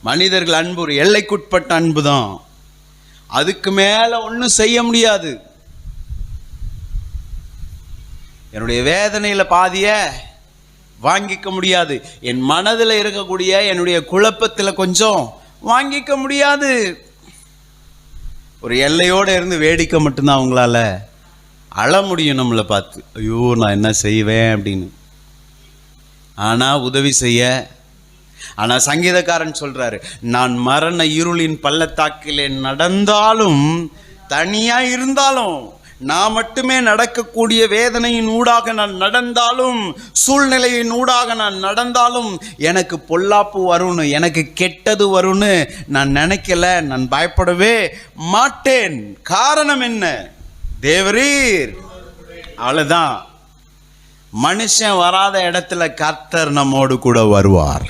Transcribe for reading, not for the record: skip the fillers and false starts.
மனிதர்கள் அன்பு ஒரு எல்லைக்குட்பட்ட அன்பு தான். அதுக்கு மேல ஒன்றும் செய்ய முடியாது. என்னுடைய வேதனையில பாதிய வாங்கிக்க முடியாது. என் மனதில் இருக்கக்கூடிய என்னுடைய குழப்பத்தில் கொஞ்சம் வாங்கிக்க முடியாது. ஒரு எல்லையோடு இருந்து வேடிக்கை மட்டும்தான் அவங்களால அழ முடியும் நம்மளை பார்த்து. ஐயோ நான் என்ன செய்வேன் அப்படின்னு. ஆனால் உதவி செய்ய, ஆனால் சங்கீதக்காரன் சொல்றாரு, நான் மரண இருளின் பள்ளத்தாக்கிலே நடந்தாலும், தனியா இருந்தாலும், நான் மட்டுமே நடக்கக்கூடிய வேதனையின் ஊடாக நான் நடந்தாலும், சூழ்நிலையின் ஊடாக நான் நடந்தாலும், எனக்கு பொல்லாப்பு வரும்னு, எனக்கு கெட்டது வரும்னு நான் நினைக்கல. நான் பயப்படவே மாட்டேன். காரணம் என்ன? தேவரீர். அவ்வளவுதான். மனுஷன் வராத இடத்துல கர்த்தர் நம்மோடு கூட வருவார்.